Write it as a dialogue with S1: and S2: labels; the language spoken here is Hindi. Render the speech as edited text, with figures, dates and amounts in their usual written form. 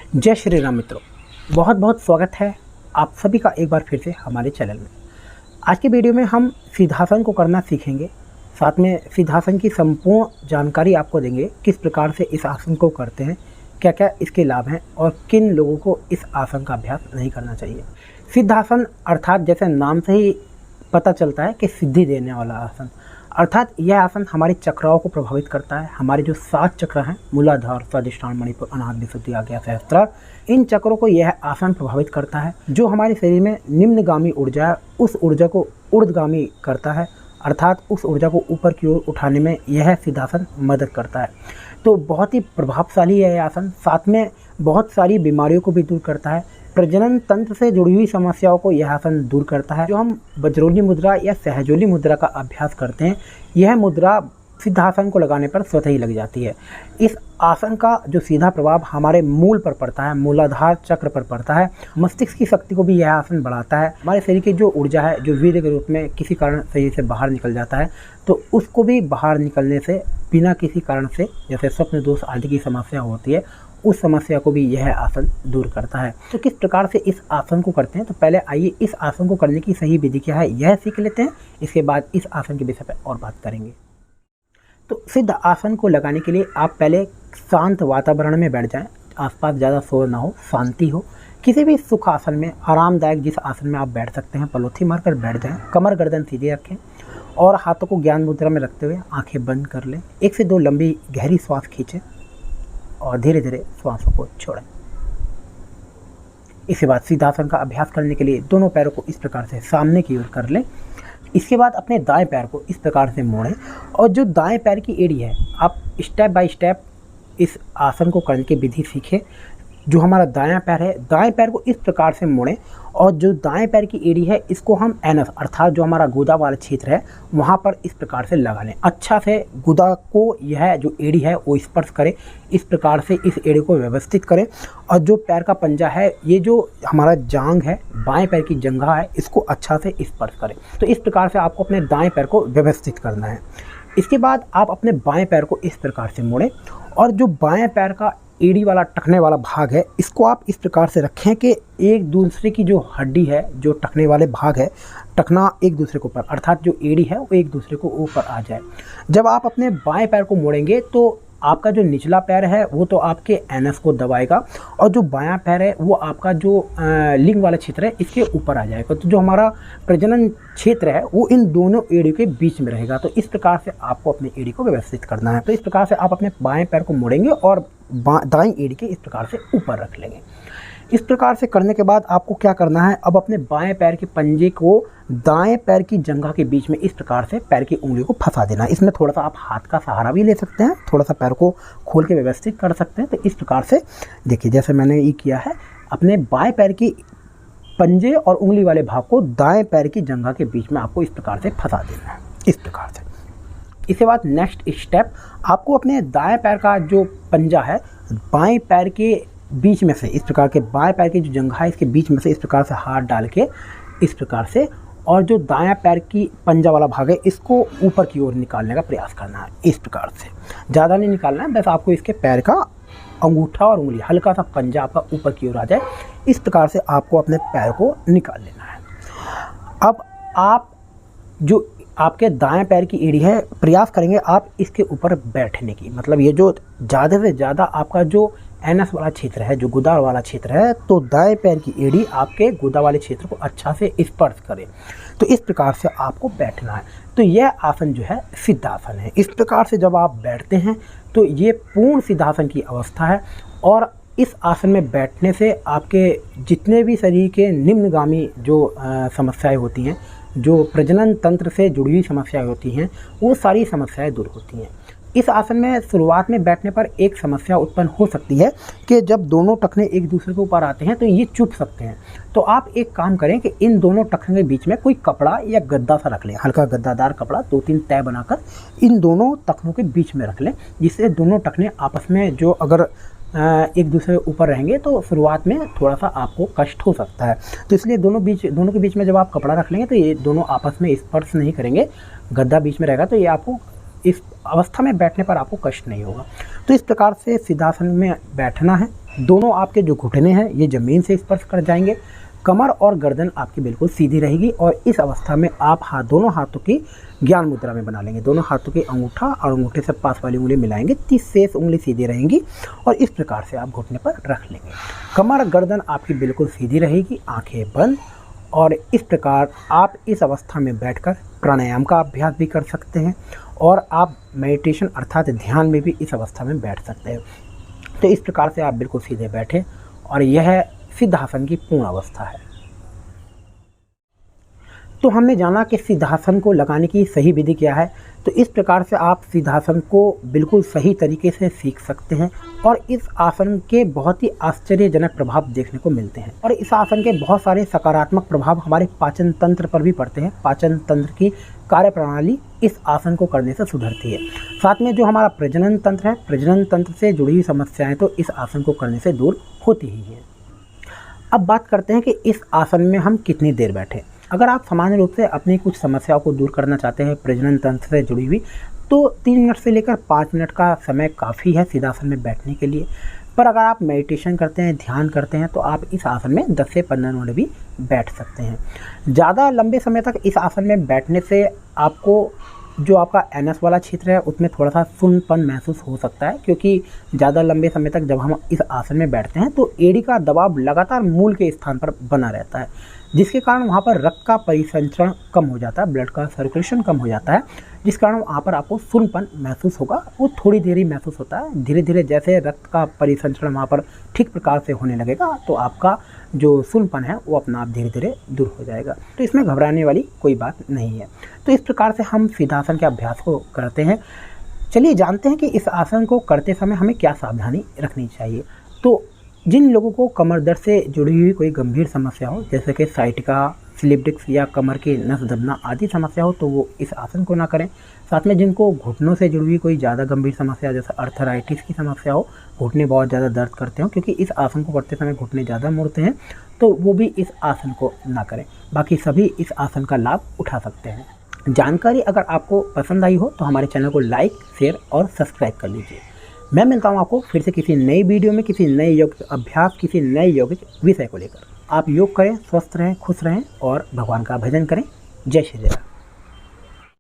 S1: जय श्री राम मित्रों, बहुत बहुत स्वागत है आप सभी का एक बार फिर से हमारे चैनल में। आज की वीडियो में हम सिद्धासन को करना सीखेंगे, साथ में सिद्धासन की संपूर्ण जानकारी आपको देंगे। किस प्रकार से इस आसन को करते हैं, क्या क्या इसके लाभ हैं और किन लोगों को इस आसन का अभ्यास नहीं करना चाहिए। सिद्धासन अर्थात जैसे नाम से ही पता चलता है कि सिद्धि देने वाला आसन, अर्थात यह आसन हमारी चक्राओं को प्रभावित करता है। हमारे जो 7 चक्र हैं, मूलाधार, स्वादिष्ठान, मणिपुर, अनाहत, विशुद्धि, आज्ञा, सहस्त्रार, इन चक्रों को यह आसन प्रभावित करता है। जो हमारे शरीर में निम्नगामी ऊर्जा है, उस ऊर्जा को ऊर्ध्वगामी करता है, अर्थात उस ऊर्जा को ऊपर की ओर उठाने में यह सिद्धासन मदद करता है। तो बहुत ही प्रभावशाली है यह आसन, साथ में बहुत सारी बीमारियों को भी दूर करता है। प्रजनन तंत्र से जुड़ी हुई समस्याओं को यह आसन दूर करता है। जो हम वज्रोली मुद्रा या सहजोली मुद्रा का अभ्यास करते हैं, यह मुद्रा सिद्धासन को लगाने पर स्वतः ही लग जाती है। इस आसन का जो सीधा प्रभाव हमारे मूल पर पड़ता है, मूलाधार चक्र पर पड़ता है। मस्तिष्क की शक्ति को भी यह आसन बढ़ाता है। हमारे शरीर की जो ऊर्जा है, जो वीर्य के रूप में किसी कारण शरीर से बाहर निकल जाता है, तो उसको भी बाहर निकलने से बिना किसी कारण से, जैसे स्वप्न दोष आदि की समस्या होती है, उस समस्या को भी यह आसन दूर करता है। तो किस प्रकार से इस आसन को करते हैं, तो पहले आइए इस आसन को करने की सही विधि क्या है यह सीख लेते हैं। इसके बाद इस आसन के विषय पर और बात करेंगे। तो सिद्ध आसन को लगाने के लिए आप पहले शांत वातावरण में बैठ जाएं, आसपास ज़्यादा शोर ना हो, शांति हो। किसी भी सुख आसन में, आरामदायक जिस आसन में आप बैठ सकते हैं, पलोथी मारकर बैठ जाएं। कमर गर्दन सीधे रखें और हाथों को ज्ञान मुद्रा में रखते हुए आंखें बंद कर लें। 1 से 2 लंबी गहरी श्वास खींचें और धीरे धीरे श्वासों को छोड़ें। इसके बाद सिद्धासन का अभ्यास करने के लिए दोनों पैरों को इस प्रकार से सामने की ओर कर लें। इसके बाद अपने दाएं पैर को इस प्रकार से मोड़ें और जो दाएं पैर की एड़ी है, आप स्टेप बाय स्टेप इस आसन को करने की विधि सीखें। जो हमारा दायां पैर है, दाएं पैर को इस प्रकार से मोड़ें और जो दाएं पैर की एड़ी है, इसको हम एनस अर्थात जो हमारा गुदा वाला क्षेत्र है, वहाँ पर इस प्रकार से लगा लें। अच्छा से गुदा को यह जो एड़ी है वो स्पर्श करे। इस प्रकार से इस एड़ी को व्यवस्थित करें और जो पैर का पंजा है, ये जो हमारा जांघ है, बाएं पैर की जंघा है, इसको अच्छा से स्पर्श करें। तो इस प्रकार से आपको अपने दाएं पैर को व्यवस्थित करना है। इसके बाद आप अपने बाएं पैर को इस प्रकार से मोड़ें और जो बाएं पैर का एड़ी वाला टखने वाला भाग है, इसको आप इस प्रकार से रखें कि एक दूसरे की जो हड्डी है, जो टखने वाले भाग है, टखना एक दूसरे के ऊपर, अर्थात जो एड़ी है वो एक दूसरे को ऊपर आ जाए। जब आप अपने बाएं पैर को मोड़ेंगे तो आपका जो निचला पैर है वो तो आपके एनस को दबाएगा और जो बायां पैर है वो आपका जो लिंग वाला क्षेत्र है, इसके ऊपर आ जाएगा। तो जो हमारा प्रजनन क्षेत्र है वो इन दोनों एड़ी के बीच में रहेगा। तो इस प्रकार से आपको अपनी एड़ी को व्यवस्थित करना है। तो इस प्रकार से आप अपने बाएं पैर को मोड़ेंगे और दाईं एड़ी के इस प्रकार से ऊपर रख लेंगे। इस प्रकार से करने के बाद आपको क्या करना है, अब अपने बाएं पैर के पंजे को दाएं पैर की जंघा के बीच में इस प्रकार से पैर की उंगलियों को फंसा देना है। इसमें थोड़ा सा आप हाथ का सहारा भी ले सकते हैं, थोड़ा सा पैर को खोल के व्यवस्थित कर सकते हैं। तो इस प्रकार से देखिए, जैसे मैंने ये किया है, अपने बाएं पैर की पंजे और उंगली वाले भाग को दाएं पैर की जंघा के बीच में आपको इस प्रकार से फंसा देना है, इस प्रकार से। इसके बाद नेक्स्ट स्टेप, आपको अपने दाएं पैर का जो पंजा है, बाएं पैर के बीच में से इस प्रकार के, बाएं पैर की जो जंघा है इसके बीच में से इस प्रकार से हाथ डाल के इस प्रकार से, और जो दायां पैर की पंजा वाला भाग है इसको ऊपर की ओर निकालने का प्रयास करना है। इस प्रकार से ज़्यादा नहीं निकालना है, बस आपको इसके पैर का अंगूठा और उंगली, हल्का सा पंजा आपका ऊपर की ओर आ जाए, इस प्रकार से आपको अपने पैर को निकाल लेना है। अब आप जो आपके दाएं पैर की एड़ी है, प्रयास करेंगे आप इसके ऊपर बैठने की, मतलब ये जो ज़्यादा से ज़्यादा आपका जो एनस वाला क्षेत्र है, जो गुदा वाला क्षेत्र है, तो दाएं पैर की एड़ी आपके गुदा वाले क्षेत्र को अच्छा से स्पर्श करे। तो इस प्रकार से आपको बैठना है। तो यह आसन जो है सिद्धासन है। इस प्रकार से जब आप बैठते हैं तो ये पूर्ण सिद्धासन की अवस्था है और इस आसन में बैठने से आपके जितने भी शरीर के निम्नगामी जो समस्याएं होती हैं, जो प्रजनन तंत्र से जुड़ी हुई समस्याएं होती हैं, वो सारी समस्याएं दूर होती हैं। इस आसन में शुरुआत में बैठने पर एक समस्या उत्पन्न हो सकती है कि जब दोनों टखने एक दूसरे के ऊपर आते हैं तो ये चुभ सकते हैं। तो आप एक काम करें कि इन दोनों टखने के बीच में कोई कपड़ा या गद्दा सा रख लें, हल्का गद्दादार कपड़ा 2-3 तय बनाकर इन दोनों टखनों के बीच में रख लें, जिससे दोनों टखने आपस में जो अगर एक दूसरे के ऊपर रहेंगे तो शुरुआत में थोड़ा सा आपको कष्ट हो सकता है। तो इसलिए दोनों के बीच में जब आप कपड़ा रख लेंगे तो ये दोनों आपस में स्पर्श नहीं करेंगे, गद्दा बीच में रहेगा, तो ये आपको इस अवस्था में बैठने पर आपको कष्ट नहीं होगा। तो इस प्रकार से सिद्धासन में बैठना है दोनों आपके जो घुटने हैं ये ज़मीन से स्पर्श कर जाएंगे। कमर और गर्दन आपकी बिल्कुल सीधी रहेगी और इस अवस्था में आप दोनों हाथों की ज्ञान मुद्रा में बना लेंगे। दोनों हाथों की अंगूठा और अंगूठे से पास वाली उंगली मिलाएंगे, 30 शेष उंगली सीधी रहेंगी और इस प्रकार से आप घुटने पर रख लेंगे। कमर गर्दन आपकी बिल्कुल सीधी रहेगी, आंखें बंद, और इस प्रकार आप इस अवस्था में बैठकर प्राणायाम का अभ्यास भी कर सकते हैं और आप मेडिटेशन अर्थात ध्यान में भी इस अवस्था में बैठ सकते हैं। तो इस प्रकार से आप बिल्कुल सीधे बैठे और यह सिद्धासन की पूर्ण अवस्था है। तो हमने जाना कि सिद्धासन को लगाने की सही विधि क्या है। तो इस प्रकार से आप सिद्धासन को बिल्कुल सही तरीके से सीख सकते हैं और इस आसन के बहुत ही आश्चर्यजनक प्रभाव देखने को मिलते हैं और इस आसन के बहुत सारे सकारात्मक प्रभाव हमारे पाचन तंत्र पर भी पड़ते हैं। पाचन तंत्र की कार्यप्रणाली इस आसन को करने से सुधरती है। साथ में जो हमारा प्रजनन तंत्र है, प्रजनन तंत्र से जुड़ी हुई समस्याएं तो इस आसन को करने से दूर होती ही हैं। अब बात करते हैं कि इस आसन में हम कितनी देर बैठें। अगर आप सामान्य रूप से अपनी कुछ समस्याओं को दूर करना चाहते हैं प्रजनन तंत्र से जुड़ी हुई, तो 3 मिनट से लेकर 5 मिनट का समय काफ़ी है सिद्धासन में बैठने के लिए। पर अगर आप मेडिटेशन करते हैं, ध्यान करते हैं, तो आप इस आसन में 10 से 15 मिनट भी बैठ सकते हैं। ज़्यादा लंबे समय तक इस आसन में बैठने से आपको जो आपका एनएस वाला क्षेत्र है उसमें थोड़ा सा सुन्नपन महसूस हो सकता है, क्योंकि ज़्यादा लंबे समय तक जब हम इस आसन में बैठते हैं तो एड़ी का दबाव लगातार मूल के स्थान पर बना रहता है, जिसके कारण वहाँ पर रक्त का परिसंचरण कम हो जाता है, ब्लड का सर्कुलेशन कम हो जाता है, जिस कारण वहाँ पर आपको सुन्नपन महसूस होगा। वो थोड़ी देर ही महसूस होता है, धीरे धीरे जैसे रक्त का परिसंचरण वहाँ पर ठीक प्रकार से होने लगेगा तो आपका जो सुन्नपन है वो अपना आप धीरे धीरे दूर हो जाएगा। तो इसमें घबराने वाली कोई बात नहीं है। तो इस प्रकार से हम सिद्धासन के अभ्यास को करते हैं। चलिए जानते हैं कि इस आसन को करते समय हमें क्या सावधानी रखनी चाहिए। तो जिन लोगों को कमर दर्द से जुड़ी हुई कोई गंभीर समस्या हो, जैसे कि साइटिका, स्लिप डिस्क या कमर की नस दबना आदि समस्या हो, तो वो इस आसन को ना करें। साथ में जिनको घुटनों से जुड़ी हुई कोई ज़्यादा गंभीर समस्या जैसे अर्थराइटिस की समस्या हो, घुटने बहुत ज़्यादा दर्द करते हो, क्योंकि इस आसन को करते समय घुटने ज़्यादा मुड़ते हैं, तो वो भी इस आसन को ना करें। बाकी सभी इस आसन का लाभ उठा सकते हैं। जानकारी अगर आपको पसंद आई हो तो हमारे चैनल को लाइक, शेयर और सब्सक्राइब कर लीजिए। मैं मिलता हूँ आपको फिर से किसी नई वीडियो में, किसी नए योग अभ्यास, किसी नए यौगिक विषय को लेकर। आप योग करें, स्वस्थ रहें, खुश रहें और भगवान का भजन करें। जय श्री राम।